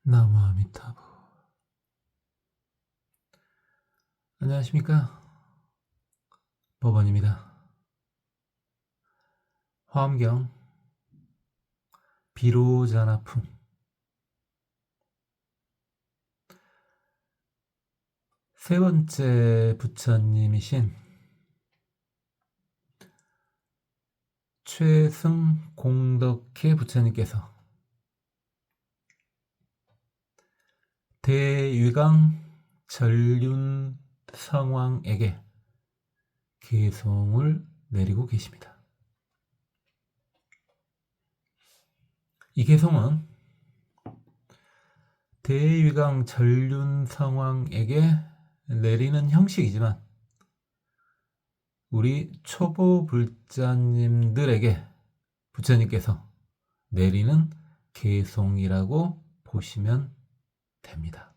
나무아미타부. 안녕하십니까, 법원입니다. 화엄경 비로자나품. 세 번째 부처님이신 최승공덕회 부처님께서 대위강 전륜성왕에게 개송을 내리고 계십니다. 이 개송은 대위강 전륜성왕에게 내리는 형식이지만 우리 초보 불자님들에게 부처님께서 내리는 개송이라고 보시면 됩니다.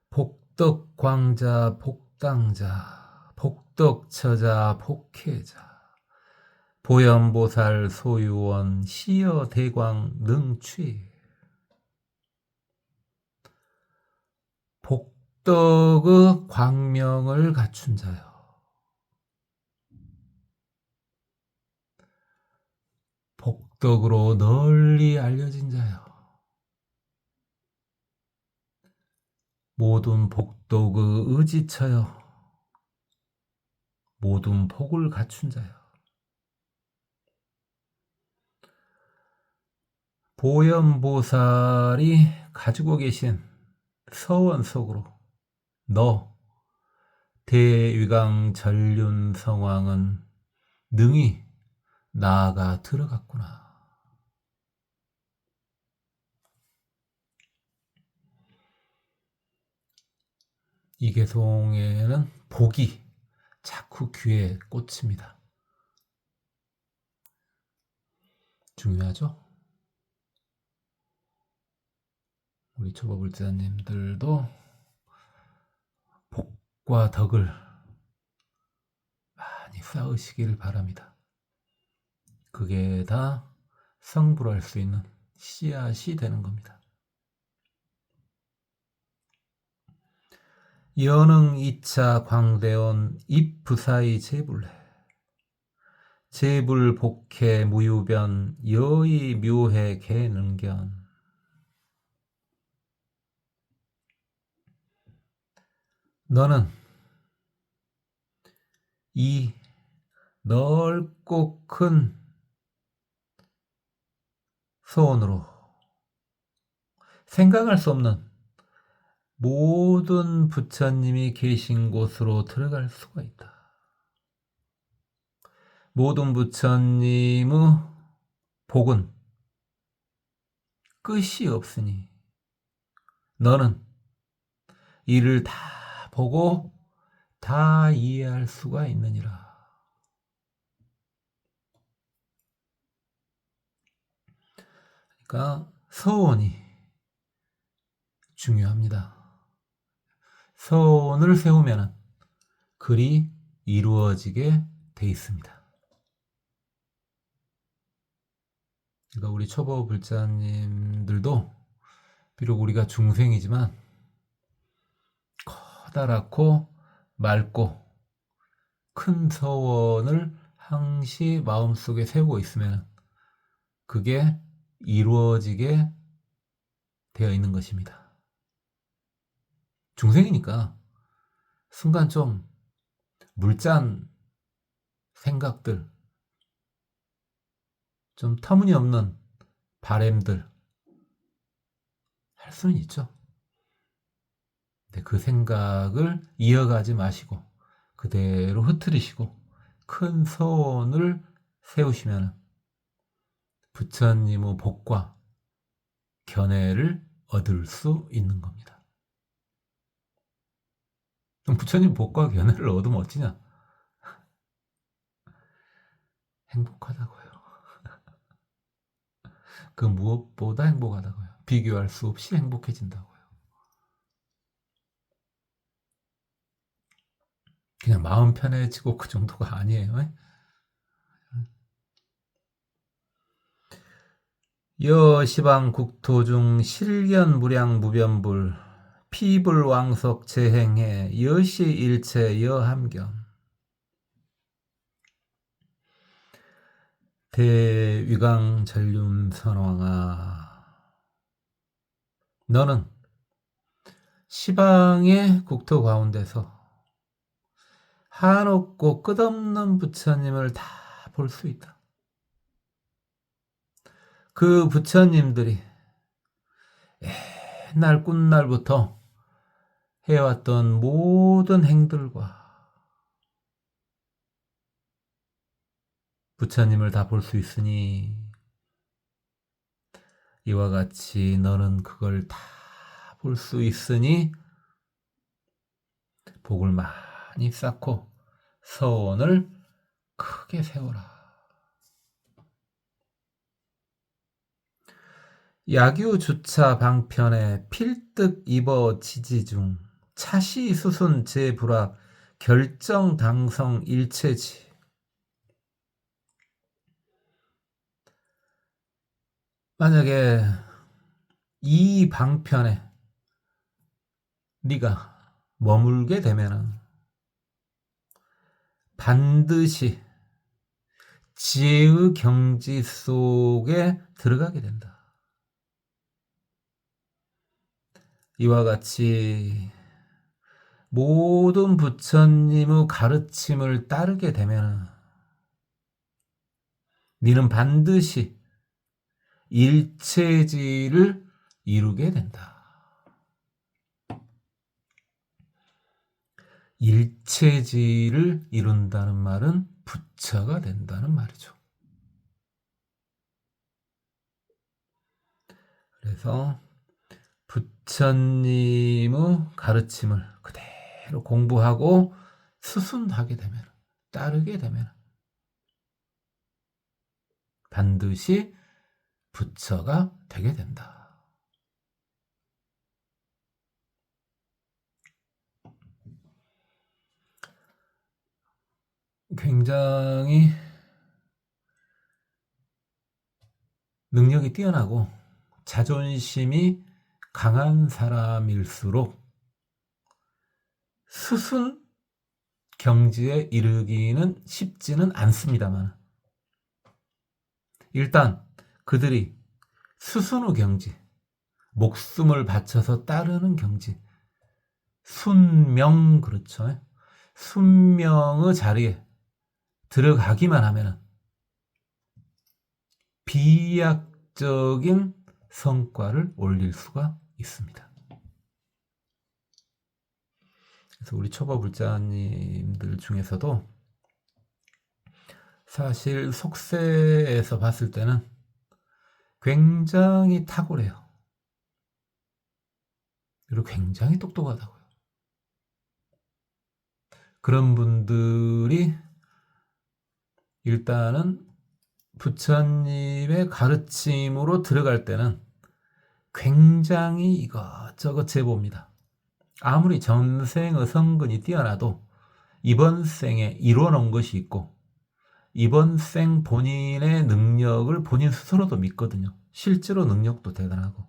복덕광자 복당자 복덕처자 복회자 보현보살 소유원 시여대광 능취. 복덕의 광명을 갖춘 자요, 복덕으로 널리 알려진 자요, 모든 복덕의 의지처요, 모든 복을 갖춘 자요, 보현보살이 가지고 계신 서원 속으로 너 대위강 전륜성왕은 능히 나아가 들어갔구나. 이 개송에는 복이 자꾸 귀에 꽂힙니다. 중요하죠? 우리 초보불자님들도 복과 덕을 많이 쌓으시길 바랍니다. 그게 다 성불할 수 있는 씨앗이 되는 겁니다. 여능 2차 광대원 입부사의 제불해 제불복해 무유변 여의 묘해 개능견. 너는 이 넓고 큰 소원으로 생각할 수 없는 모든 부처님이 계신 곳으로 들어갈 수가 있다. 모든 부처님의 복은 끝이 없으니 너는 이를 다 보고 다 이해할 수가 있느니라. 그러니까 서원이 중요합니다. 서원을 세우면 글이 이루어지게 돼 있습니다. 그러니까 우리 초보 불자님들도 비록 우리가 중생이지만 커다랗고 맑고 큰 서원을 항시 마음속에 세우고 있으면 그게 이루어지게 되어 있는 것입니다. 중생이니까 순간 좀 물짠 생각들, 좀 터무니없는 바램들 할 수는 있죠. 근데 그 생각을 이어가지 마시고 그대로 흐트리시고 큰 소원을 세우시면 부처님의 복과 견해를 얻을 수 있는 겁니다. 그럼 부처님 복과 견해를 얻으면 어찌냐? 행복하다고요. 그 무엇보다 행복하다고요. 비교할 수 없이 행복해진다고요. 그냥 마음 편해지고 그 정도가 아니에요. 여시방 국토 중 실견 무량 무변불 피불왕석 재행해 여시일체 여함경 대위강 전륜 선왕아, 너는 시방의 국토 가운데서 한없고 끝없는 부처님을 다 볼 수 있다. 그 부처님들이 옛날 꾼날부터 해왔던 모든 행들과 부처님을 다 볼 수 있으니 이와 같이 너는 그걸 다 볼 수 있으니 복을 많이 쌓고 서원을 크게 세워라. 야규 주차 방편에 필득 입어 지지중 차시 수순 제불악 결정 당성 일체지. 만약에 이 방편에 네가 머물게 되면은 반드시 지혜의 경지 속에 들어가게 된다. 이와 같이 모든 부처님의 가르침을 따르게 되면 너는 반드시 일체지를 이루게 된다. 일체지를 이룬다는 말은 부처가 된다는 말이죠. 그래서 부처님의 가르침을 그대로 공부하고 수순하게 되면, 따르게 되면 반드시 부처가 되게 된다. 굉장히 능력이 뛰어나고 자존심이 강한 사람일수록 수순 경지에 이르기는 쉽지는 않습니다만, 일단 그들이 수순의 경지, 목숨을 바쳐서 따르는 경지, 순명, 그렇죠? 순명의 자리에 들어가기만 하면 비약적인 성과를 올릴 수가 있습니다. 그래서 우리 초보불자님들 중에서도 사실 속세에서 봤을 때는 굉장히 탁월해요. 그리고 굉장히 똑똑하다고요. 그런 분들이 일단은 부처님의 가르침으로 들어갈 때는 굉장히 이것저것 재봅니다. 아무리 전생의 성근이 뛰어나도 이번 생에 이뤄놓은 것이 있고 이번 생 본인의 능력을 본인 스스로도 믿거든요. 실제로 능력도 대단하고.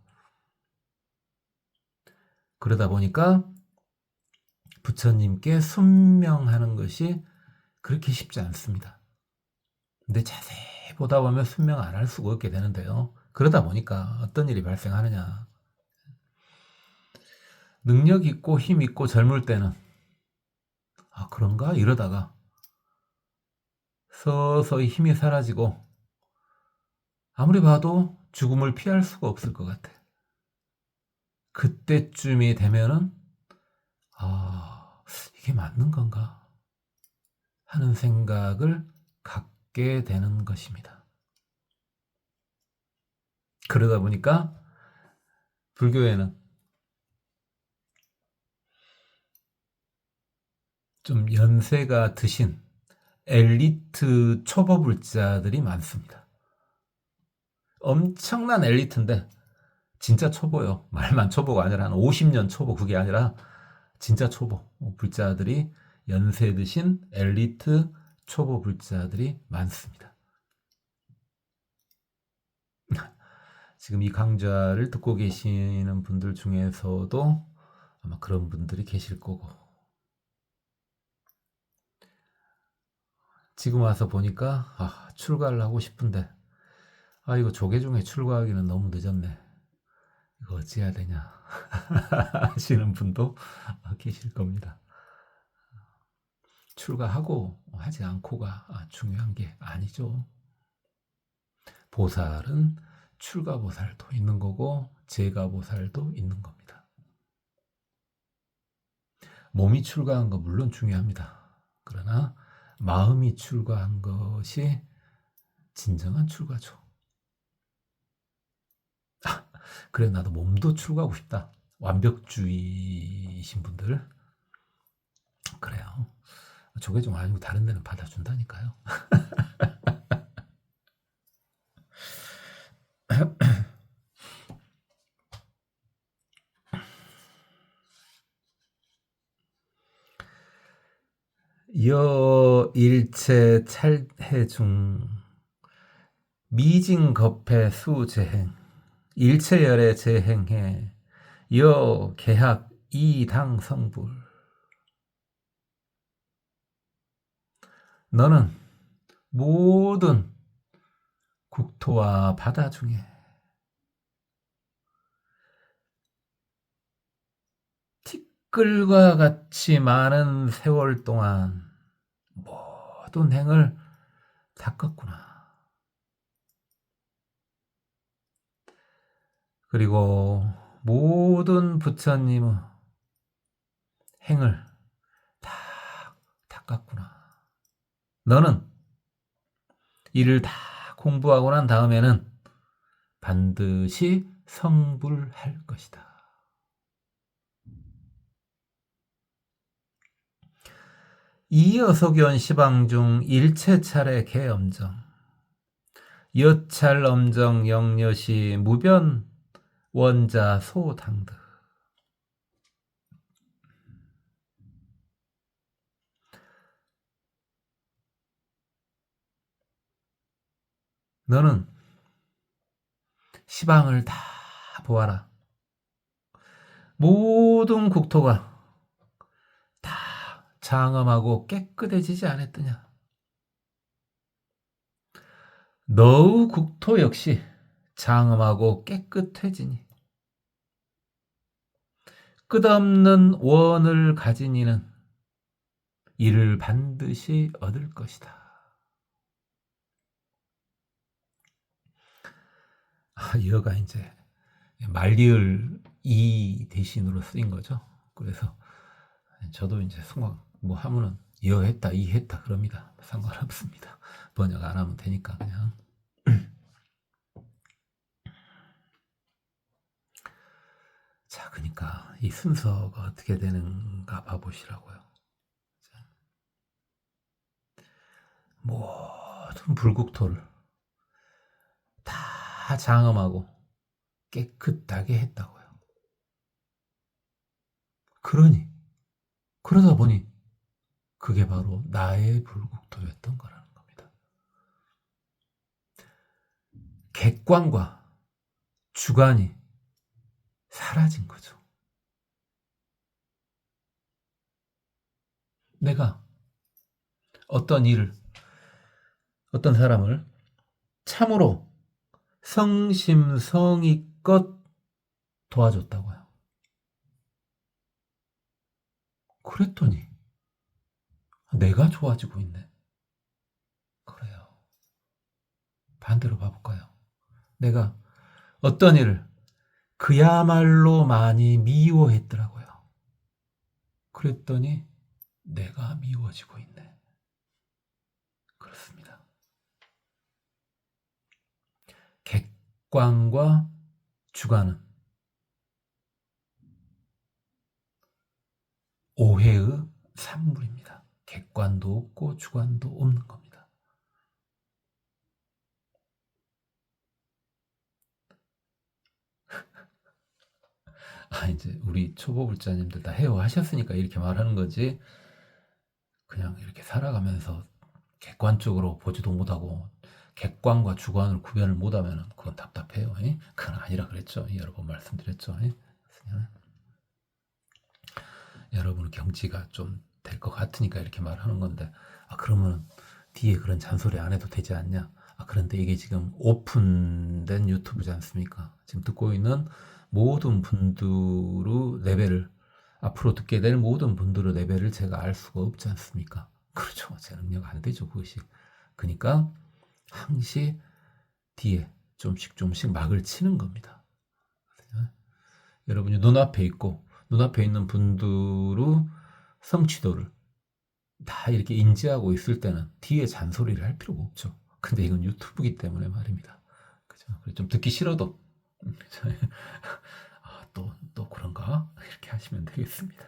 그러다 보니까 부처님께 순명하는 것이 그렇게 쉽지 않습니다. 근데 자세히 보다 보면 순명 안 할 수가 없게 되는데요. 그러다 보니까 어떤 일이 발생하느냐. 능력 있고 힘 있고 젊을 때는 그런가? 이러다가 서서히 힘이 사라지고 아무리 봐도 죽음을 피할 수가 없을 것 같아. 그때쯤이 되면은 이게 맞는 건가 하는 생각을 갖게 되는 것입니다. 그러다 보니까 불교에는 좀 연세가 드신 엘리트 초보불자들이 많습니다. 엄청난 엘리트인데 진짜 초보요. 말만 초보가 아니라 한 50년 초보, 그게 아니라 진짜 초보 불자들이, 연세 드신 엘리트 초보 불자들이 많습니다. 지금 이 강좌를 듣고 계시는 분들 중에서도 아마 그런 분들이 계실 거고, 지금 와서 보니까 출가를 하고 싶은데 이거 조계 중에 출가하기는 너무 늦었네, 이거 어찌해야 되냐 하시는 분도 계실 겁니다. 출가하고 하지 않고가 중요한 게 아니죠. 보살은 출가보살도 있는 거고 재가보살도 있는 겁니다. 몸이 출가한 거 물론 중요합니다. 그러나 마음이 출가한 것이 진정한 출가죠. 그래, 나도 몸도 출가하고 싶다, 완벽주의이신 분들, 그래요. 저게 좀 아니고 다른 데는 받아준다니까요. 여일체 찰해중 미진겁해 수재행 일체열에 재행해 여계학 이당성불. 너는 모든 국토와 바다 중에 티끌과 같이 많은 세월 동안 모든 행을 닦았구나. 그리고 모든 부처님의 행을 다 닦았구나. 너는 이를 다 공부하고 난 다음에는 반드시 성불할 것이다. 이어소견 시방중 일체찰의 개엄정 여찰엄정 영여시 무변 원자 소당드. 너는 시방을 다 보아라. 모든 국토가 다 장엄하고 깨끗해지지 않았더냐. 너의 국토 역시 장엄하고 깨끗해지니 끝없는 원을 가진 이는 이를 반드시 얻을 것이다. 여가 이제 말리을 이 대신으로 쓰인 거죠. 그래서 저도 이제 순간 뭐 하면은 여 했다 이 했다 그럽니다. 상관없습니다. 번역 안 하면 되니까 그냥. 자, 그러니까 이 순서가 어떻게 되는가 봐보시라고요. 모든 불국토를 다 장엄하고 깨끗하게 했다고요. 그러다 보니 그게 바로 나의 불국토였던 거라는 겁니다. 객관과 주관이 사라진 거죠. 내가 어떤 사람을 참으로 성심성의껏 도와줬다고요. 그랬더니 내가 좋아지고 있네. 그래요. 반대로 봐볼까요? 내가 어떤 일을 그야말로 많이 미워했더라고요. 그랬더니 내가 미워지고 있네. 그렇습니다. 객관과 주관은 오해의 산물입니다. 객관도 없고 주관도 없는 겁니다. 이제 우리 초보 불자님들 다 헤어하셨으니까 이렇게 말하는 거지, 그냥 이렇게 살아가면서 객관적으로 보지도 못하고 객관과 주관을 구별을 못하면 그건 답답해요. 답답해요. 그건 아니라 그랬죠. 여러 번 말씀드렸죠. 여러분 경지가 좀 될 것 같으니까 이렇게 말하는 건데, 그러면 뒤에 그런 잔소리 안 해도 되지 않냐? 그런데 이게 지금 오픈된 유튜브지 않습니까? 지금 듣고 있는 모든 분들의 레벨을, 앞으로 듣게 될 모든 분들의 레벨을 제가 알 수가 없지 않습니까? 그렇죠. 제 능력 안 되죠, 그것이. 그러니까 항시 뒤에 조금씩 막을 치는 겁니다. 여러분이 눈앞에 있는 분들의 성취도를 다 이렇게 인지하고 있을 때는 뒤에 잔소리를 할 필요가 없죠. 근데 이건 유튜브이기 때문에 말입니다. 그죠? 좀 듣기 싫어도 또 그런가? 이렇게 하시면 되겠습니다.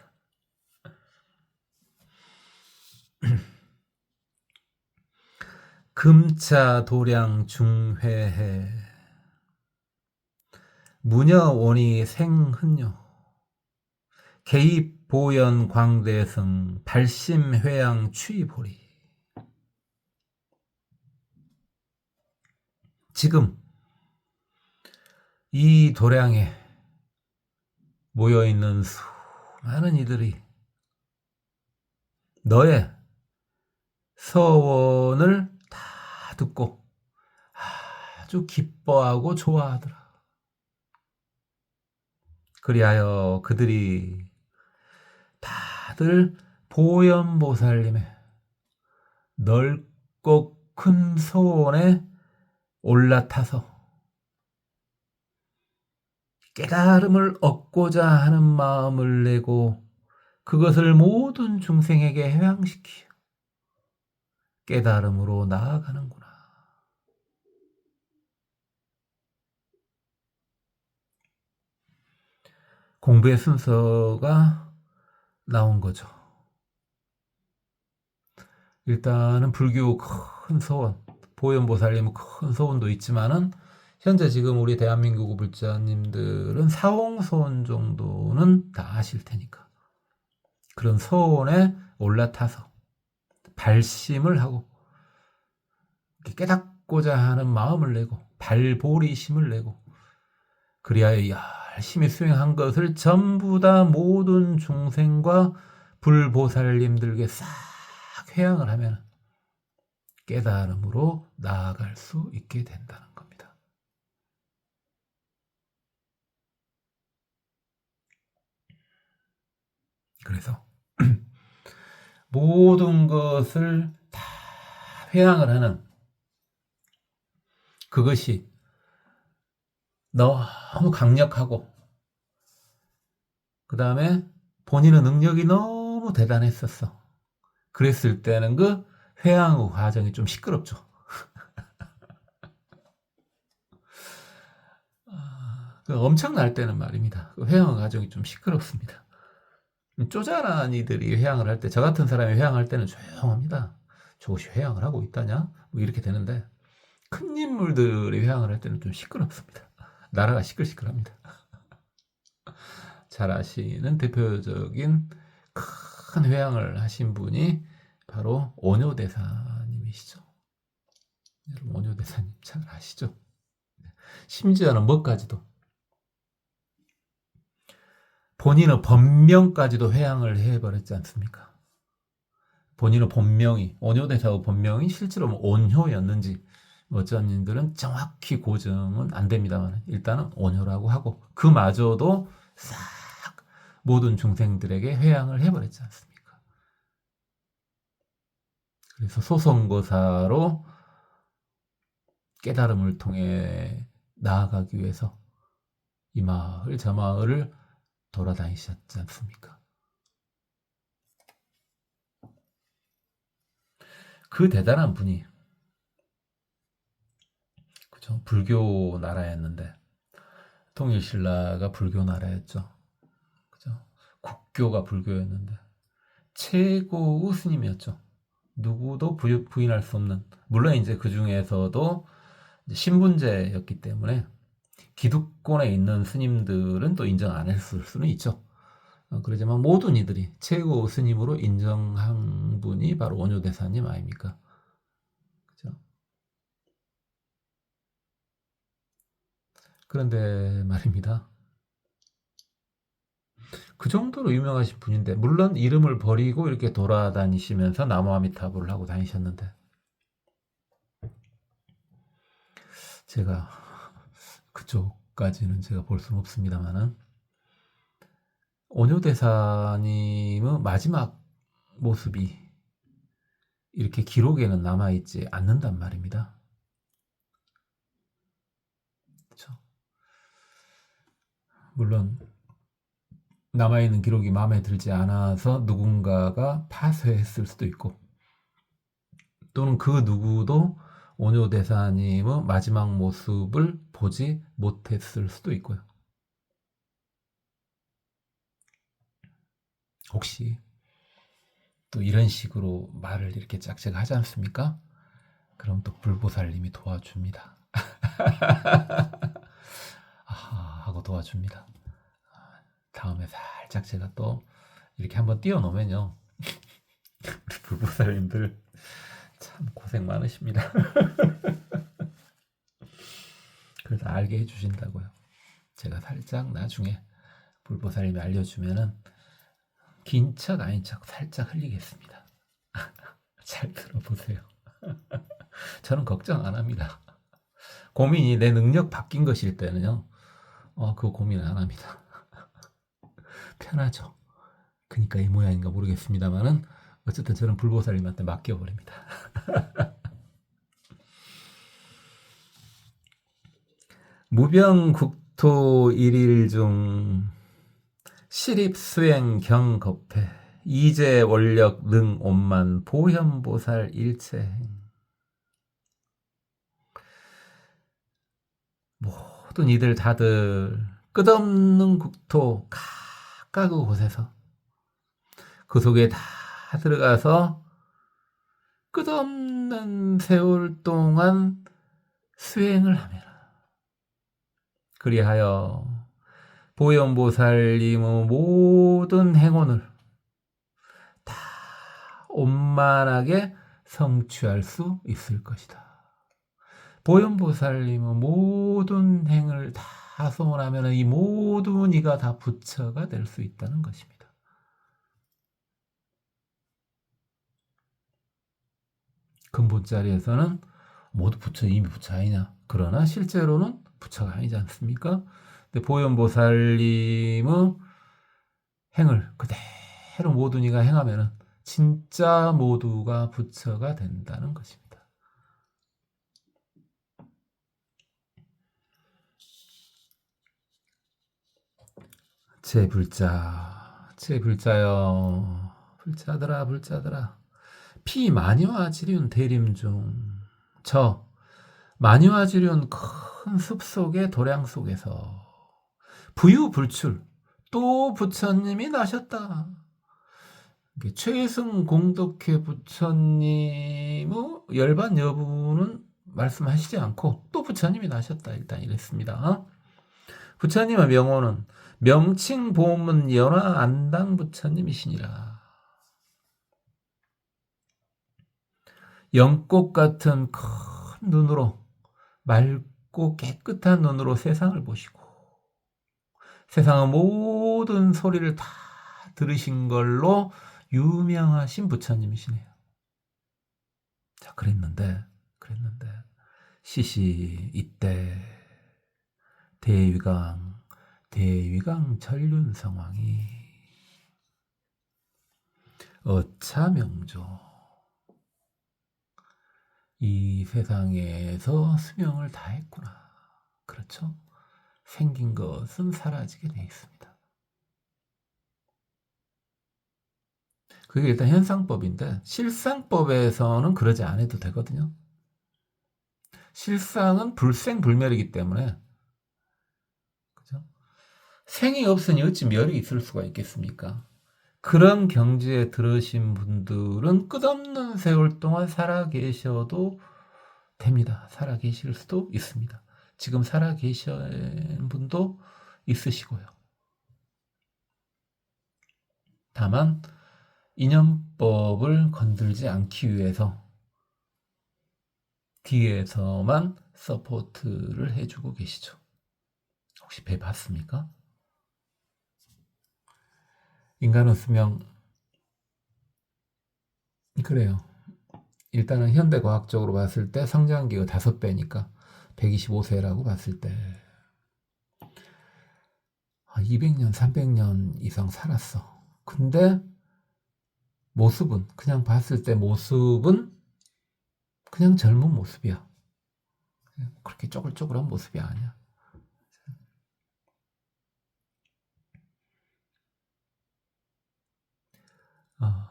금차 도량 중회해 무녀원이 생흔녀 개입 보연 광대승 발심회양 추이보리. 지금 이 도량에 모여있는 수많은 이들이 너의 서원을 다 듣고 아주 기뻐하고 좋아하더라. 그리하여 그들이 다들 보현보살님의 넓고 큰 소원에 올라타서 깨달음을 얻고자 하는 마음을 내고 그것을 모든 중생에게 회양시키어 깨달음으로 나아가는구나. 공부의 순서가 나온 거죠. 일단은 불교 큰 소원, 보현보살님은 큰 소원도 있지만은 현재 지금 우리 대한민국 불자님들은 사홍소원 정도는 다 아실 테니까 그런 소원에 올라타서 발심을 하고 깨닫고자 하는 마음을 내고 발보리심을 내고 그리하여 열심히 수행한 것을 전부 다 모든 중생과 불보살님들에게 싹 회양을 하면 깨달음으로 나아갈 수 있게 된다는 겁니다. 그래서 모든 것을 다 회양을 하는 그것이 너무 강력하고 그 다음에 본인의 능력이 너무 대단했었어. 그랬을 때는 그 회양의 과정이 좀 시끄럽죠. 엄청날 때는 말입니다. 그 회양의 과정이 좀 시끄럽습니다. 쪼잔한 이들이 회양을 할 때, 저 같은 사람이 회양할 때는 조용합니다. 저것이 회양을 하고 있다냐? 뭐 이렇게 되는데 큰 인물들이 회양을 할 때는 좀 시끄럽습니다. 나라가 시끌시끌합니다. 잘 아시는 대표적인 큰 회양을 하신 분이 바로 오뇨대사님이시죠. 여러분 오뇨대사님 잘 아시죠? 심지어는 뭐까지도 본인의 본명까지도 회양을 해버렸지 않습니까? 본인의 본명이 오뇨대사의 본명이 실제로 온효였는지 어쩐님들은 정확히 고증은 안 됩니다만 일단은 온효라고 하고 그마저도 싹 모든 중생들에게 회양을 해버렸지 않습니까? 그래서 소성고사로 깨달음을 통해 나아가기 위해서 이 마을 저 마을을 돌아다니셨지 않습니까? 그 대단한 분이 그죠? 불교 나라였는데 통일신라가 불교 나라였죠. 그죠? 국교가 불교였는데 최고의 스님이었죠. 누구도 부인할 수 없는. 물론 이제 그 중에서도 신분제였기 때문에 기득권에 있는 스님들은 또 인정 안 했을 수는 있죠. 그러지만 모든 이들이 최고 스님으로 인정한 분이 바로 오뇨대사님 아닙니까? 그죠? 그런데 말입니다. 그 정도로 유명하신 분인데, 물론 이름을 버리고 이렇게 돌아다니시면서 나무아미타불을 하고 다니셨는데, 제가 그쪽까지는 제가 볼 수는 없습니다만은, 오뇨대사님의 마지막 모습이 이렇게 기록에는 남아있지 않는단 말입니다. 그렇죠? 물론 남아있는 기록이 마음에 들지 않아서 누군가가 파쇄했을 수도 있고, 또는 그 누구도 오뇨대사님의 마지막 모습을 보지 못했을 수도 있고요. 혹시 또 이런 식으로 말을 이렇게 짝짝 하지 않습니까? 그럼 또 불보살님이 도와줍니다. 아하 하고 도와줍니다. 다음에 살짝 제가 또 이렇게 한번 띄워놓으면요, 우리 불보살님들 참 고생 많으십니다. 그래서 알게 해주신다고요. 제가 살짝 나중에 불보살님이 알려주면은 긴 척 아닌 척 살짝 흘리겠습니다. 잘 들어보세요. 저는 걱정 안 합니다. 고민이 내 능력 바뀐 것일 때는요, 그 고민 안 합니다. 편하죠. 그러니까 이 모양인가 모르겠습니다만은 어쨌든 저는 불보살님한테 맡겨버립니다. 무병국토 일일 중 시립수행 경겁해 이제 원력 능온만 보현보살 일체행. 모든 이들 다들 끝없는 국토 각각의 곳에서 그 속에 다 들어가서 끝없는 세월 동안 수행을 하면, 그리하여 보현보살님의 모든 행운을 다 원만하게 성취할 수 있을 것이다. 보현보살님의 모든 행을 다 소원하면 이 모든 이가 다 부처가 될 수 있다는 것입니다. 근본 자리에서는 모두 부처, 이미 부처 아니냐? 그러나 실제로는 부처가 아니지 않습니까? 근데 보현보살님의 행을 그대로 모든 이가 행하면은 진짜 모두가 부처가 된다는 것입니다. 제 불자여, 불자들아, 피마니와지륜 대림중, 저 마니와지륜 큰 숲속의 도량 속에서 부유불출 또 부처님이 나셨다. 최승 공덕회 부처님의 열반 여부는 말씀하시지 않고 또 부처님이 나셨다, 일단 이랬습니다. 부처님의 명호는 명칭 보문 연화 안당 부처님이시니라. 연꽃 같은 큰 눈으로, 맑고 깨끗한 눈으로 세상을 보시고 세상의 모든 소리를 다 들으신 걸로 유명하신 부처님이시네요. 자, 그랬는데 시시 이때 대위강 전륜성왕이 어차명조 이 세상에서 수명을 다했구나. 그렇죠? 생긴 것은 사라지게 돼 있습니다. 그게 일단 현상법인데 실상법에서는 그러지 않아도 되거든요. 실상은 불생불멸이기 때문에, 그죠? 생이 없으니 어찌 멸이 있을 수가 있겠습니까? 그런 경지에 들으신 분들은 끝없는 세월 동안 살아계셔도 됩니다. 살아계실 수도 있습니다. 지금 살아계신 분도 있으시고요. 다만 이념법을 건들지 않기 위해서 뒤에서만 서포트를 해주고 계시죠. 혹시 배 봤습니까? 인간의 수명, 그래요. 일단은 현대과학적으로 봤을 때 성장기가 5배니까 125세라고 봤을 때 200년, 300년 이상 살았어. 근데 모습은, 그냥 봤을 때 모습은 그냥 젊은 모습이야. 그렇게 쪼글쪼글한 모습이 아니야. 아,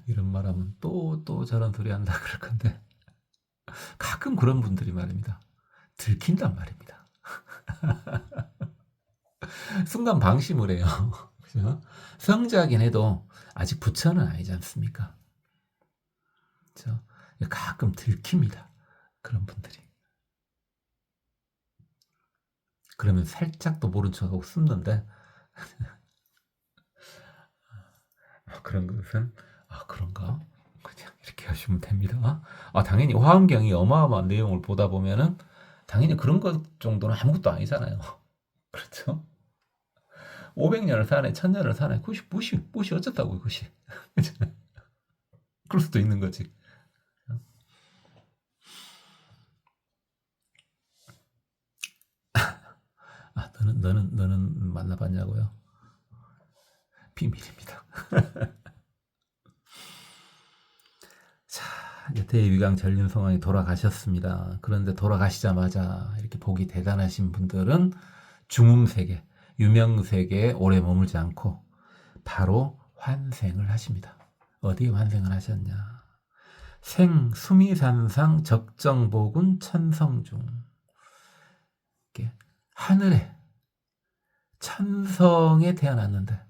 이런 말하면 또 저런 소리 한다 그럴 건데 가끔 그런 분들이 말입니다. 들킨단 말입니다. 순간 방심을 해요. 그죠? 성자긴 해도 아직 부처는 아니지 않습니까? 그죠? 가끔 들킵니다. 그런 분들이. 그러면 살짝 또 모른 척하고 숨는데 그런 것은 그런가? 그냥 이렇게 하시면 됩니다. 당연히 화엄경이 어마어마한 내용을 보다 보면은 당연히 그런 것 정도는 아무것도 아니잖아요. 그렇죠? 500년을 사네, 1000년을 사네. 그것이 무엇이 어쩌다고 그것이. 그럴 수도 있는 거지. 너는 만나봤냐고요? 비밀입니다. 자, 이제 대위강 전륜성왕이 돌아가셨습니다. 그런데 돌아가시자마자 이렇게 복이 대단하신 분들은 중음세계, 유명세계에 오래 머물지 않고 바로 환생을 하십니다. 어디에 환생을 하셨냐? 수미산상 적정복운 천성중. 이렇게 하늘에 천성에 태어났는데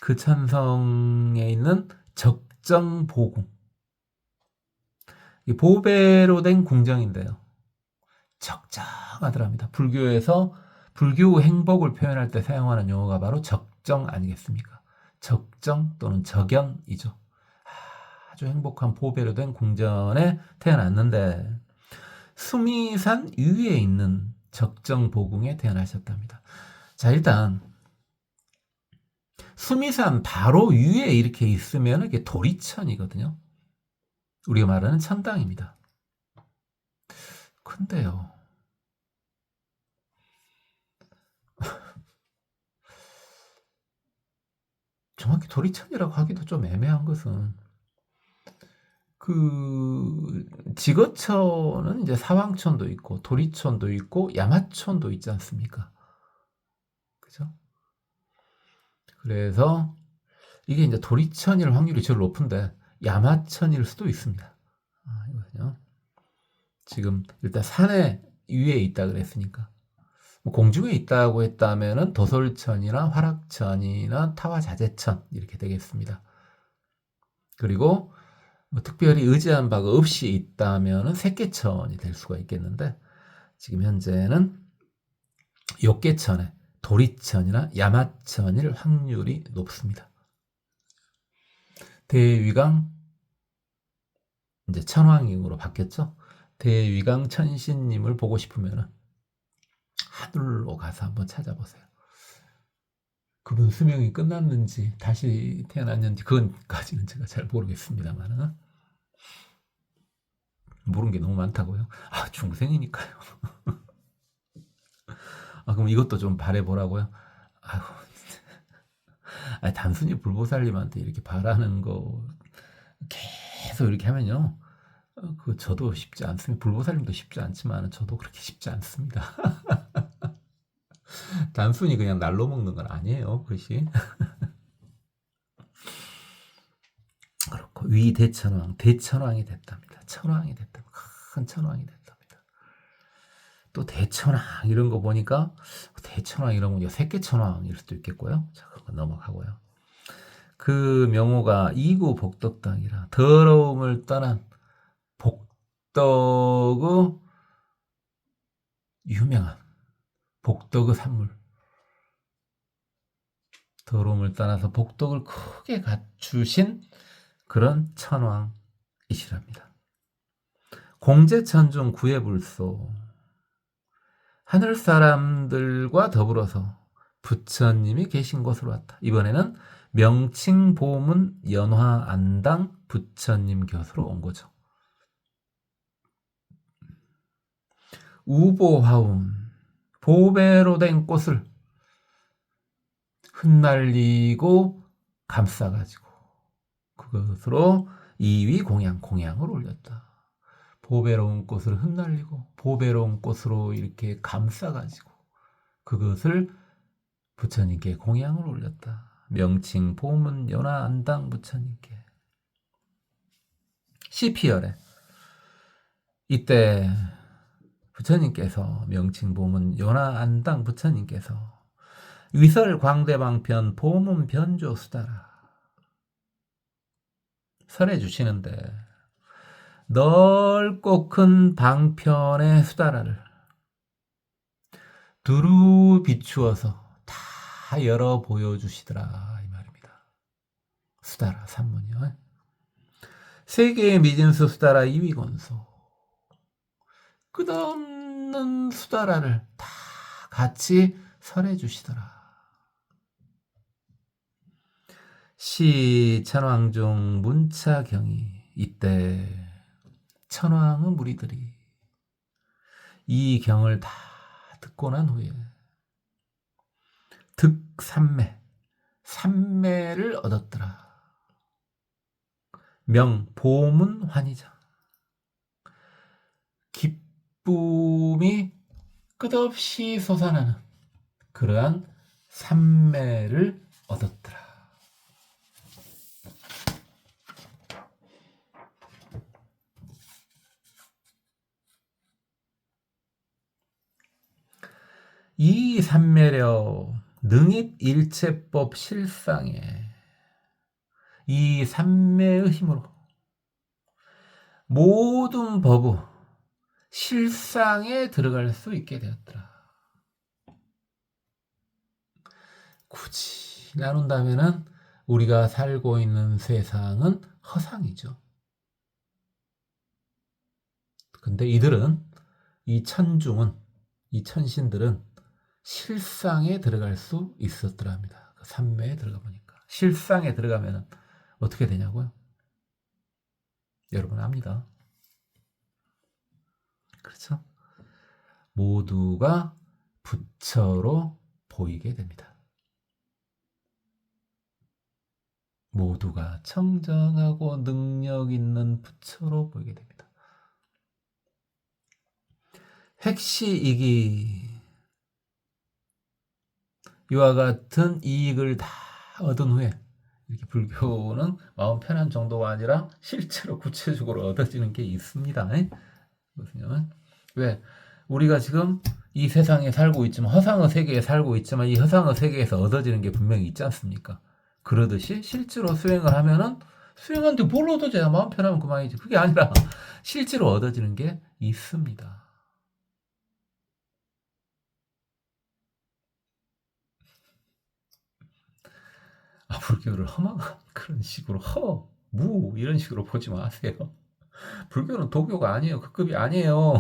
그 천성에 있는 적정보궁. 보배로 된 궁정인데요. 적정하더랍니다. 불교에서 불교 행복을 표현할 때 사용하는 용어가 바로 적정 아니겠습니까? 적정 또는 적연이죠. 아주 행복한 보배로 된 궁전에 태어났는데 수미산 위에 있는 적정보궁에 태어나셨답니다. 자, 일단 수미산 바로 위에 이렇게 있으면 이게 도리천이거든요. 우리가 말하는 천당입니다. 근데요, 정확히 도리천이라고 하기도 좀 애매한 것은 그 지거천은 이제 사왕천도 있고 도리천도 있고 야마천도 있지 않습니까? 그죠? 그래서 이게 이제 도리천일 확률이 제일 높은데 야마천일 수도 있습니다. 이거요. 지금 일단 산에 위에 있다 그랬으니까 뭐 공중에 있다고 했다면은 도솔천이나 화락천이나 타화자재천 이렇게 되겠습니다. 그리고 뭐 특별히 의지한 바가 없이 있다면은 색계천이 될 수가 있겠는데 지금 현재는 욕계천에 도리천이나 야마천일 확률이 높습니다. 대위강 이제 천왕으로 바뀌었죠. 대위강 천신님을 보고 싶으면은 하늘로 가서 한번 찾아보세요. 그분 수명이 끝났는지 다시 태어났는지 그건까지는 제가 잘 모르겠습니다만 모르는 게 너무 많다고요. 중생이니까요. 그럼 이것도 좀 바래보라고요. 단순히 불보살님한테 이렇게 바라는 거 계속 이렇게 하면요. 저도 쉽지 않습니다. 불보살님도 쉽지 않지만 저도 그렇게 쉽지 않습니다. 단순히 그냥 날로 먹는 건 아니에요. 그것이. 그렇고 위대천왕, 대천왕이 됐답니다. 천왕이 됐다. 큰 천왕이 됐답니다. 또 대천왕 이런 거 보니까 대천왕 이런 건 새끼천왕일 수도 있겠고요. 자, 그건 넘어가고요. 그 명호가 이구 복덕당이라 더러움을 떠난 복덕의 유명한 복덕의 산물. 더러움을 떠나서 복덕을 크게 갖추신 그런 천왕이시랍니다. 공제천중 구해불소. 하늘 사람들과 더불어서 부처님이 계신 곳으로 왔다. 이번에는 명칭보문 연화안당 부처님 곁으로 온 거죠. 우보화운, 보배로 된 꽃을 흩날리고 감싸가지고 그것으로 이위 공양을 올렸다. 보배로운 꽃을 흩날리고 보배로운 꽃으로 이렇게 감싸가지고 그것을 부처님께 공양을 올렸다. 명칭 보문 연화 안당 부처님께. 시피열에 이때 부처님께서 명칭 보문 연화 안당 부처님께서 위설 광대방편 보문 변조 수다라 설해 주시는데 넓고 큰 방편의 수다라를 두루 비추어서 다 열어 보여주시더라 이 말입니다. 수다라 산문이요. 세계의 미진수 수다라 이위건소. 끝없는 수다라를 다 같이 설해 주시더라. 시 천왕중 문차경이 이때 천왕의 무리들이 이 경을 다 듣고 난 후에 삼매를 얻었더라. 명 보문 환희자. 기쁨이 끝없이 솟아나는 그러한 삼매를 얻었더라. 이 삼매려 능입일체법 실상에 이 삼매의 힘으로 모든 법의 실상에 들어갈 수 있게 되었더라. 굳이 나눈다면은 우리가 살고 있는 세상은 허상이죠. 근데 이들은 이 천중은 이 천신들은 실상에 들어갈 수 있었더라 합니다. 그 삼매에 들어가 보니까 실상에 들어가면 어떻게 되냐고요? 여러분 압니다. 그렇죠? 모두가 부처로 보이게 됩니다. 모두가 청정하고 능력 있는 부처로 보이게 됩니다. 핵시이기 이와 같은 이익을 다 얻은 후에 이렇게 불교는 마음 편한 정도가 아니라 실제로 구체적으로 얻어지는 게 있습니다. 무슨 왜 우리가 지금 이 세상에 살고 있지만 허상의 세계에 살고 있지만 이 허상의 세계에서 얻어지는 게 분명히 있지 않습니까? 그러듯이 실제로 수행을 하면은 수행하는데 뭘 얻어져야 마음 편하면 그만이지. 그게 아니라 실제로 얻어지는 게 있습니다. 불교를 험한 그런 식으로 무 이런 식으로 보지 마세요. 불교는 도교가 아니에요. 그 급이 아니에요.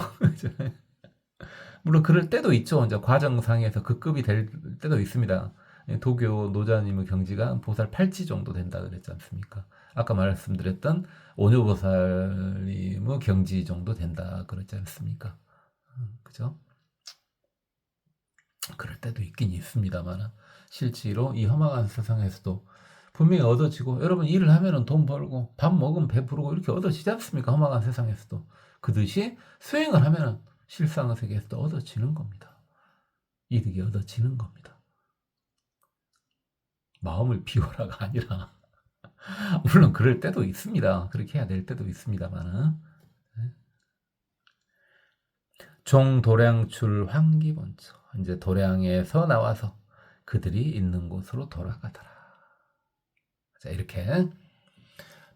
물론 그럴 때도 있죠. 이제 과정상에서 그 급이 될 때도 있습니다. 도교 노자님의 경지가 보살 8지 정도 된다 그랬지 않습니까? 아까 말씀드렸던 오뇨보살님의 경지 정도 된다 그랬지 않습니까? 그죠? 그럴 때도 있긴 있습니다만 실제로 이 험악한 세상에서도 분명히 얻어지고 여러분 일을 하면 돈 벌고 밥 먹으면 배부르고 이렇게 얻어지지 않습니까? 험악한 세상에서도. 그듯이 수행을 하면 실상의 세계에서도 얻어지는 겁니다. 이득이 얻어지는 겁니다. 마음을 비워라가 아니라 물론 그럴 때도 있습니다. 그렇게 해야 될 때도 있습니다만 종도량출 황기본처 이제 도량에서 나와서 그들이 있는 곳으로 돌아가더라. 자, 이렇게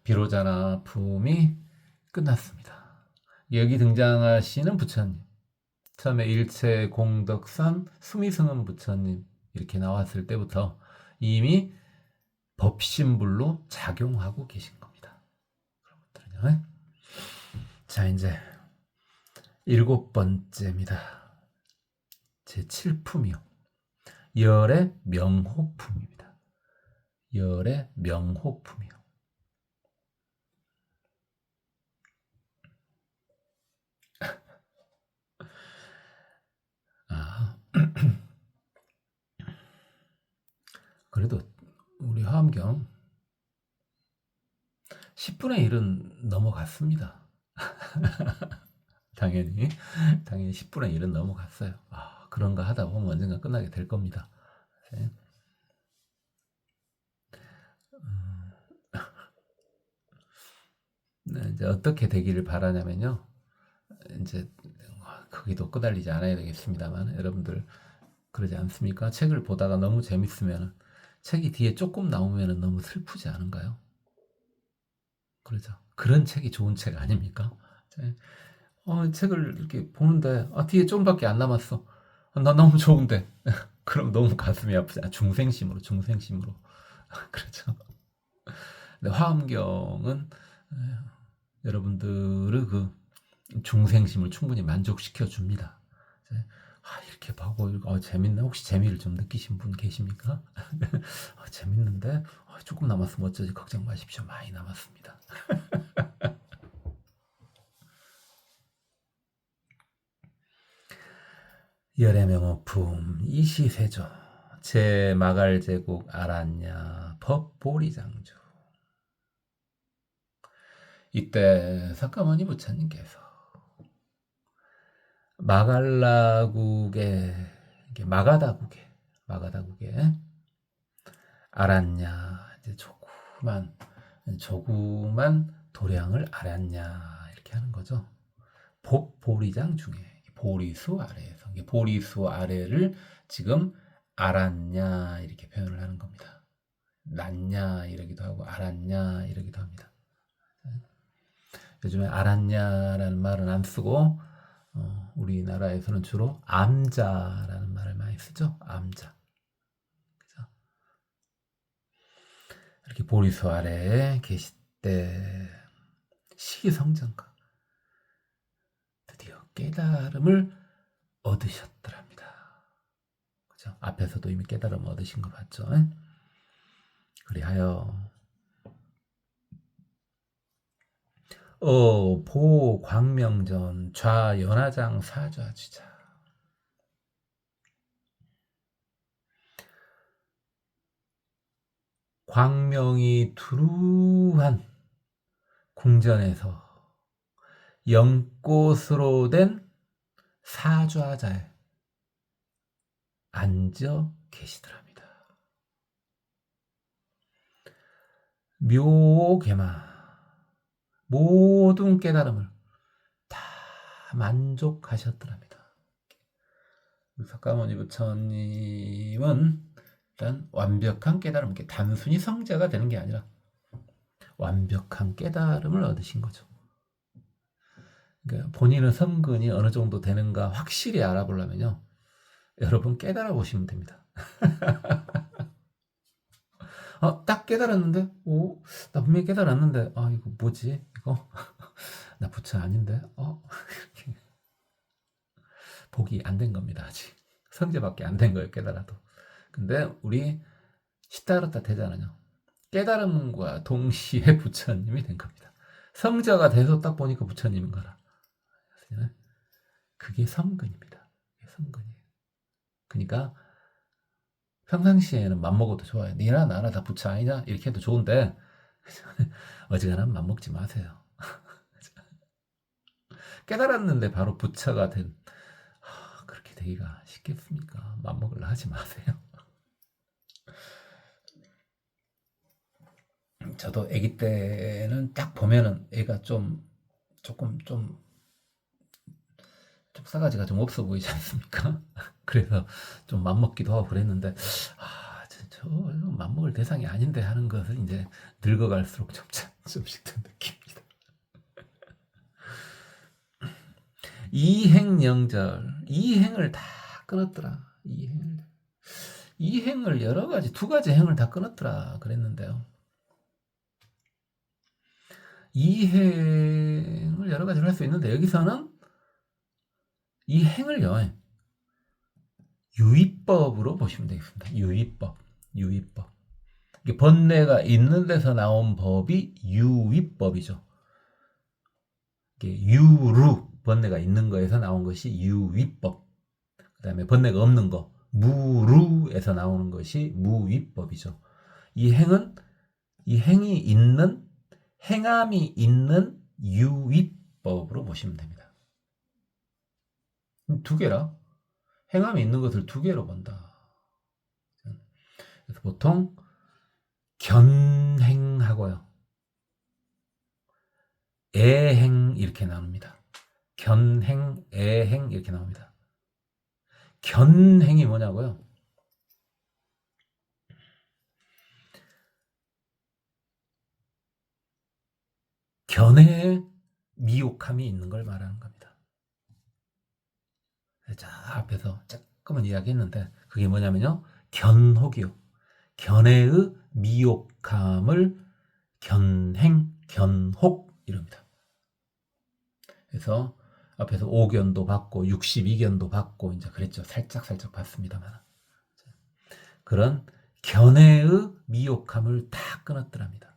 비로자나 품이 끝났습니다. 여기 등장하시는 부처님, 처음에 일체 공덕선 수미승은 부처님 이렇게 나왔을 때부터 이미 법신불로 작용하고 계신 겁니다. 자, 이제 7번째입니다. 제7품이요. 열의 명호품입니다. 열의 명호품이요. 아, 그래도 우리 화엄경 10분의 1은 넘어갔습니다. 당연히 10분의 1은 넘어갔어요. 그런가 하다 보면 언젠가 끝나게 될 겁니다. 네. 이제 어떻게 되기를 바라냐면요. 이제 거기도 끄달리지 않아야 되겠습니다만, 여러분들 그러지 않습니까? 책을 보다가 너무 재밌으면 책이 뒤에 조금 나오면 너무 슬프지 않은가요? 그렇죠. 그런 책이 좋은 책 아닙니까? 책을 이렇게 보는데 뒤에 좀밖에 안 남았어. 나 너무 좋은데. 그럼 너무 가슴이 아프지. 중생심으로. 그렇죠. 근데 화엄경은 여러분들의 그 중생심을 충분히 만족시켜 줍니다. 이렇게 보고 재밌네. 혹시 재미를 좀 느끼신 분 계십니까? 재밌는데 조금 남았으면 어쩌지 걱정 마십시오. 많이 남았습니다. 열의 명호품 이시세조 제마갈제국 알았냐 법보리장주. 이때 석가모니 부처님께서 마갈라국의 마가다국에 알았냐, 이제 조그만 도량을 알았냐 이렇게 하는 거죠. 보리장 중에 보리수 아래에서 보리수 아래를 지금 알았냐 이렇게 표현을 하는 겁니다. 났냐 이러기도 하고 알았냐 이러기도 합니다. 요즘에 알았냐라는 말은 안 쓰고 우리나라에서는 주로 암자라는 말을 많이 쓰죠. 암자. 그죠? 이렇게 보리수 아래에 계실 때 시기성전가 드디어 깨달음을 얻으셨더랍니다. 그죠? 앞에서도 이미 깨달음 얻으신 거 봤죠? 그리하여 보광명전 좌연화장 사좌지자. 광명이 두루한 궁전에서 연꽃으로 된 사좌자에 앉아 계시더랍니다. 묘개마 모든 깨달음을 다 만족하셨더랍니다. 석가모니 부처님은 일단 완벽한 깨달음, 단순히 성자가 되는 게 아니라 완벽한 깨달음을 얻으신 거죠. 그러니까 본인의 성근이 어느 정도 되는가 확실히 알아보려면요, 여러분 깨달아 보시면 됩니다. 딱 깨달았는데, 나 분명히 깨달았는데, 이거 뭐지? 이거 나 부처 아닌데, 이렇게 복이 안 된 겁니다. 아직 성제밖에 안 된 거예요, 깨달아도. 근데 우리 시타르타 대자는요, 깨달음과 동시에 부처님이 된 겁니다. 성자가 돼서 딱 보니까 부처님인 거라. 그게 성근입니다. 그게 성근이에요. 그러니까 평상시에는 맘먹어도 좋아요. 니나 나나 다 부처 아니냐? 이렇게 해도 좋은데 어지간하면 맘먹지 마세요. 깨달았는데 바로 부처가 된, 그렇게 되기가 쉽겠습니까? 맘먹으려 하지 마세요. 저도 아기 때는 딱 보면은 애가 조금 싸가지가 좀 없어 보이지 않습니까? 그래서 좀 맘먹기도 하고 그랬는데, 저 맘먹을 대상이 아닌데 하는 것을 이제 늙어갈수록 좀씩 더 느낍니다. 이행영절, 이행을 다 끊었더라. 이행을 여러 가지, 2가지 행을 다 끊었더라 그랬는데요. 이행을 여러 가지를 할 수 있는데 여기서는 이 행을요, 유의법으로 보시면 되겠습니다. 유의법. 이게 번뇌가 있는 데서 나온 법이 유의법이죠. 이게 유루, 번뇌가 있는 거에서 나온 것이 유의법. 그 다음에 번뇌가 없는 거, 무루에서 나오는 것이 무위법이죠. 이 행이 있는, 행함이 있는 유위법으로 보시면 됩니다. 두 개라. 행함이 있는 것을 두 개로 본다. 그래서 보통 견행하고요, 애행 이렇게 나눕니다. 견행, 애행 이렇게 나옵니다. 견행이 뭐냐고요? 견해에 미혹함이 있는 걸 말하는 겁니다. 자, 앞에서 조금은 이야기했는데 그게 뭐냐면요, 견혹이요. 견해의 미혹함을 견행, 견혹 이럽니다. 그래서 앞에서 5견도 받고 62견도 받고 이제 그랬죠. 살짝 받습니다만 그런 견해의 미혹함을 다 끊었더랍니다.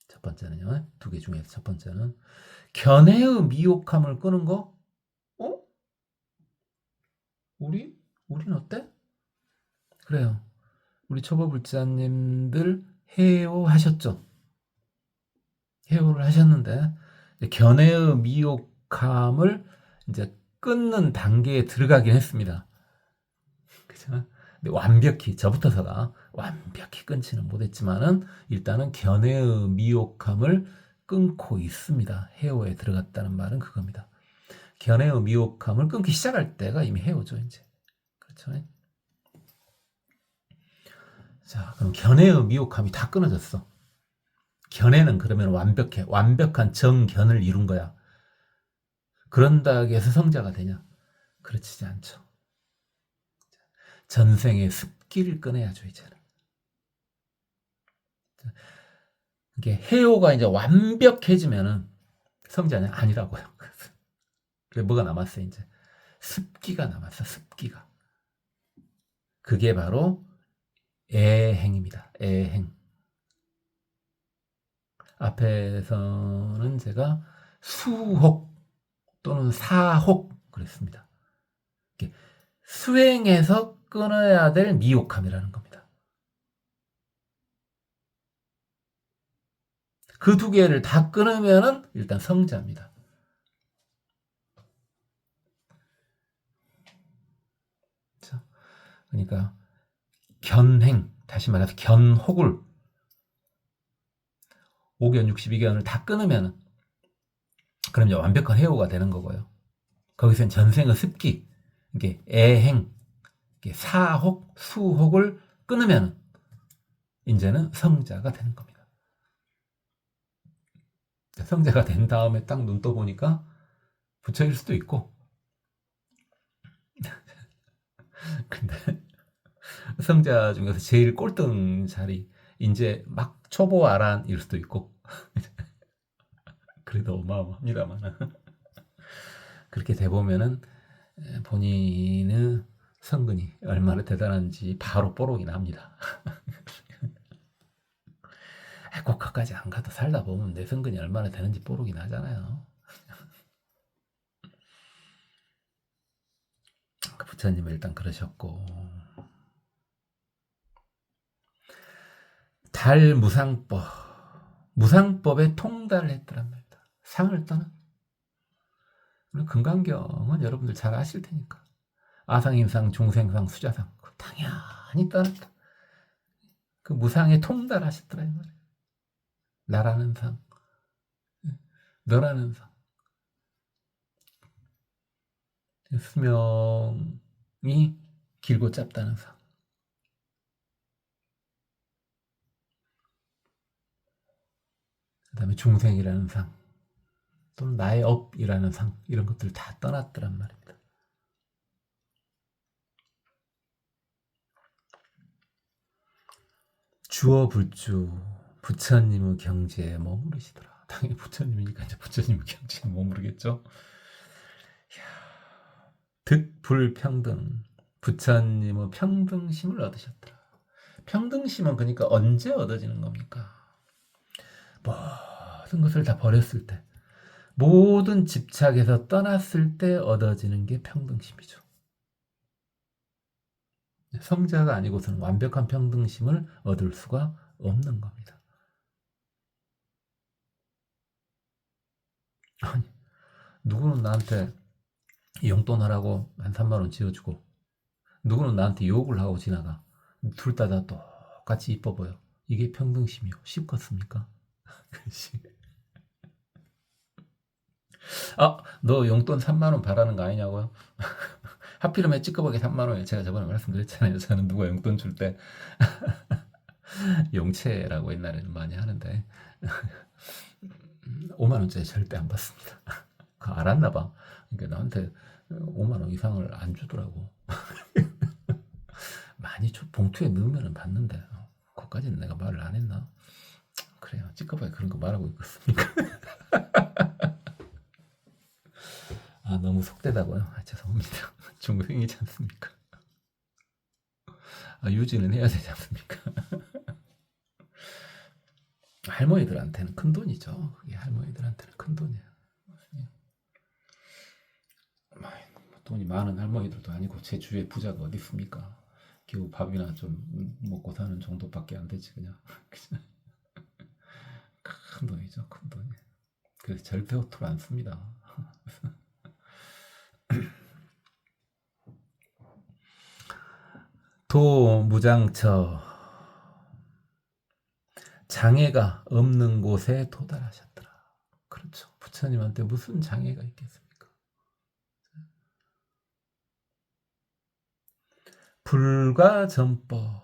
첫 번째는요, 두 개 중에서 첫 번째는 견해의 미혹함을 끄는 거. 우린 어때? 그래요. 우리 초보불자님들 해오하셨죠? 해오를 하셨는데 견해의 미혹함을 이제 끊는 단계에 들어가긴 했습니다. 그죠? 근데 완벽히 저부터서가 완벽히 끊지는 못했지만은 일단은 견해의 미혹함을 끊고 있습니다. 해오에 들어갔다는 말은 그겁니다. 견해의 미혹함을 끊기 시작할 때가 이미 해오죠, 이제. 그렇죠? 자, 그럼 견해의 미혹함이 다 끊어졌어. 견해는 그러면 완벽해. 완벽한 정견을 이룬 거야. 그런다고 해서 성자가 되냐? 그렇지 않죠. 전생의 습기를 꺼내야죠, 이제는. 이게 해오가 이제 완벽해지면은 성자는 아니라고요. 그래, 뭐가 남았어요, 이제? 습기가 남았어, 습기가. 그게 바로 애행입니다. 애행. 앞에서는 제가 수혹 또는 사혹 그랬습니다. 수행해서 끊어야 될 미혹함이라는 겁니다. 그 두 개를 다 끊으면은 일단 성자입니다. 그러니까 견행, 다시 말해서 견혹을 5견, 62견을 다 끊으면 그럼 이제 완벽한 해오가 되는 거고요. 거기서 전생의 습기, 이게 애행, 이게 사혹, 수혹을 끊으면 이제는 성자가 되는 겁니다. 성자가 된 다음에 딱 눈 떠보니까 부처일 수도 있고 근데 성자 중에서 제일 꼴등 자리 이제 막 초보 아란일 수도 있고 그래도 어마어마합니다만 그렇게 돼보면은 본인의 성근이 얼마나 대단한지 바로 뽀록이 납니다. 꼭 거기까지 안 가도 살다 보면 내 성근이 얼마나 되는지 뽀록이 나잖아요. 부처님은 일단 그러셨고, 달무상법, 무상법에 통달을 했더란 말이다. 상을 떠나. 금강경은 여러분들 잘 아실 테니까. 아상인상, 중생상, 수자상 당연히 떠났다. 그 무상에 통달하셨더라 이 말이에요. 나라는 상, 너라는 상. 수명이 길고 짧다는 상. 그 다음에 중생이라는 상, 또는 나의 업이라는 상, 이런 것들 다 떠났더란 말입니다. 주어불주, 부처님의 경지에 머무르시더라. 당연히 부처님이니까 이제 부처님의 경지에 머무르겠죠. 이야, 득불평등. 부처님은 평등심을 얻으셨더라. 평등심은 그러니까 언제 얻어지는 겁니까? 모든 것을 다 버렸을 때, 모든 집착에서 떠났을 때 얻어지는 게 평등심이죠. 성자가 아니고서는 완벽한 평등심을 얻을 수가 없는 겁니다. 아니, 누구는 나한테 용돈하라고 한 3만 원 지어주고, 누구는 나한테 욕을 하고 지나가. 둘 다 똑같이 이뻐 보여. 이게 평등심이요. 쉽겠습니까? 너 용돈 3만 원 바라는 거 아니냐고요? 하필이면 찌꺼보게 3만 원이에요. 제가 저번에 말씀드렸잖아요. 저는 누가 용돈 줄 때 용채라고 옛날에는 많이 하는데 5만 원짜리 절대 안 받습니다. 그거 알았나 봐. 그러니까 나한테 5만 원 이상을 안 주더라고. 많이 봉투에 넣으면 받는데 그것까지는 내가 말을 안 했나? 그래요. 찌꺼보게 그런 거 말하고 있겠습니까? 너무 속되다고요? 죄송합니다. 중생이지 않습니까? 유지는 해야 되지 않습니까? 할머니들한테는 큰 돈이죠. 그게 할머니들한테는 큰 돈이에요. 돈이 많은 할머니들도 아니고 제 주위에 부자가 어디 있습니까? 겨우 밥이나 좀 먹고 사는 정도밖에 안 되지 그냥. 큰 돈이죠, 큰 돈이. 그래서 절대 허투루 안 씁니다. 도무장처 장애가 없는 곳에 도달하셨더라. 그렇죠. 부처님한테 무슨 장애가 있겠습니까? 불가전법.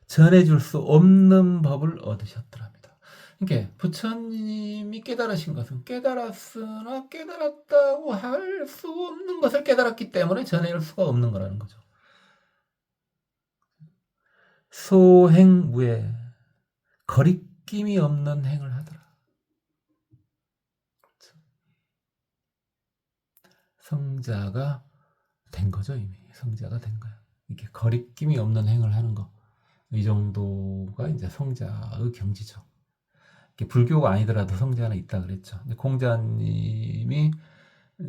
전해줄 수 없는 법을 얻으셨더랍니다. 그러니까 부처님이 깨달으신 것은 깨달았으나 깨달았다고 할 수 없는 것을 깨달았기 때문에 전해줄 수가 없는 거라는 거죠. 소행무에 거리낌이 없는 행을 하더라. 그렇죠. 성자가 된 거죠. 이미 성자가 된 거야. 이렇게 거리낌이 없는 행을 하는 거. 이 정도가 이제 성자의 경지죠. 불교가 아니더라도 성자는 있다 그랬죠. 근데 공자님이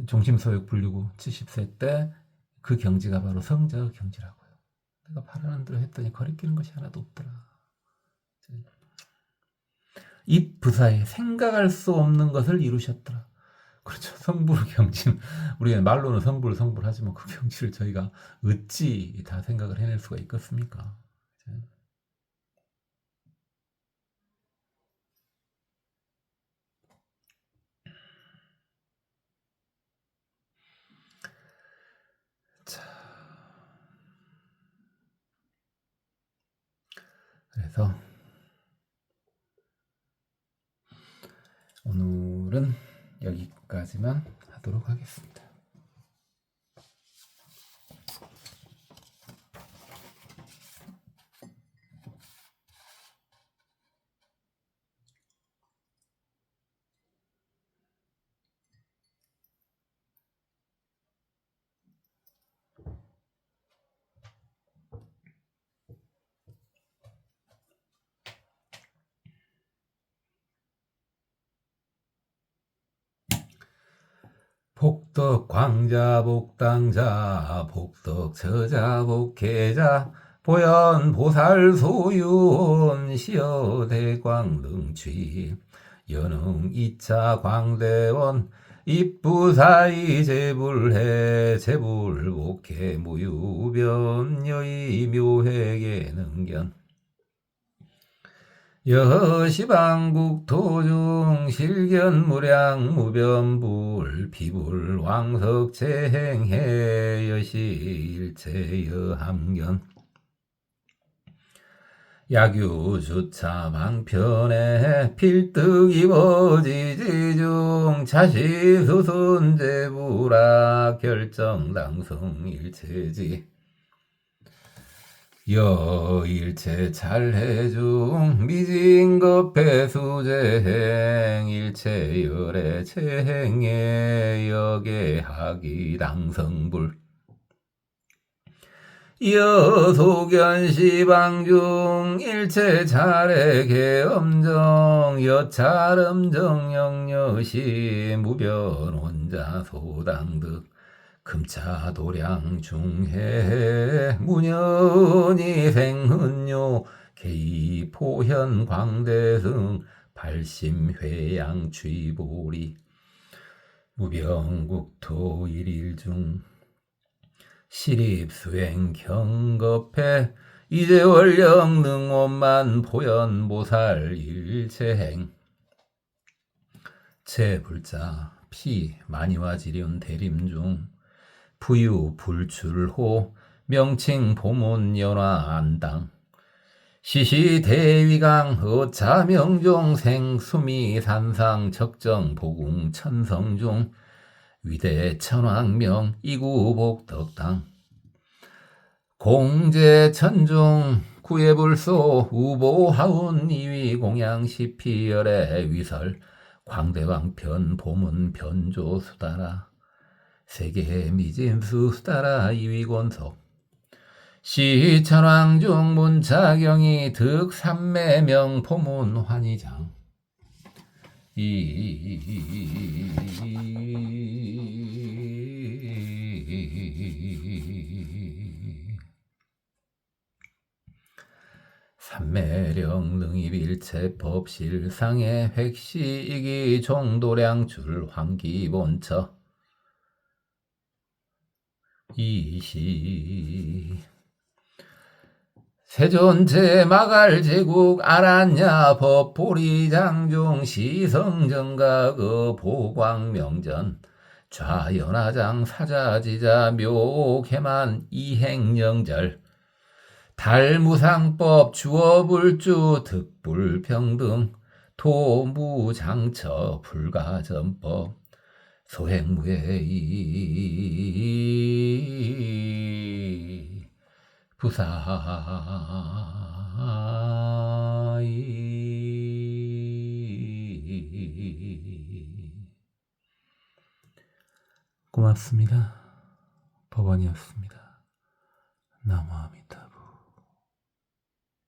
종심소욕 불리고 70세 때 그 경지가 바로 성자의 경지라고요. 내가 바라는 대로 했더니 거리끼는 것이 하나도 없더라. 입부사에 생각할 수 없는 것을 이루셨더라. 그렇죠. 성불 경지는 우리가 말로는 성불 하지만 그 경지를 저희가 어찌 다 생각을 해낼 수가 있겠습니까? 자, 그래서 오늘은 여기까지만 하도록 하겠습니다. 복덕 광자 복당자 복덕 저자 복회자 보현 보살 소윤 시여 대광능취 연흥 2차 광대원 입부사이 제불해 제불복해 무유변 여의 묘회계 능견 여시방국 토중 실견 무량 무변불 비불 왕석 재행해 여시일체 여함견 야규주차 방편에 필득 입어지지중 자시수순 제불악 결정 당성 일체지. 여일체 찰해중 미진급해 수재행 일체열의 체행에 역의 당성불 여소견시방중 일체 차례 계엄정 여찰음정 영여시 무변 혼자 소당득 금차도량 중해 문연이 생흔요 개이포현 광대승 발심회양 취보리 무병국토 일일중 시립수행 경겁해 이제월령 능엄만 보현보살 일체행 체불자 피 만이와지륜 대림중 부유 불출호 명칭 보문 연화 안당 시시 대위강 어차명종 생수미 산상 적정 보궁 천성중 위대 천왕명 이구복덕당 공제 천중 구예불소 우보하운 이위 공양 시피열의 위설 광대왕편 보문 변조 수다라 세계 미진수 수다라 이위곤속 시천왕중 문차경이 득삼매명 포문 환희장 삼매령 능입일체 법실상의 획시이기 종도량줄 황기본처 이시 세존제 마갈제국 아란야 법보리장중 시성정가그 보광명전 좌연화장 사자지자 묘해만 이행영절 달무상법 주어불주 득불평등 토무장처 불가전법 소행무예이 부사이 고맙습니다. 법원이었습니다. 나무 아미타불.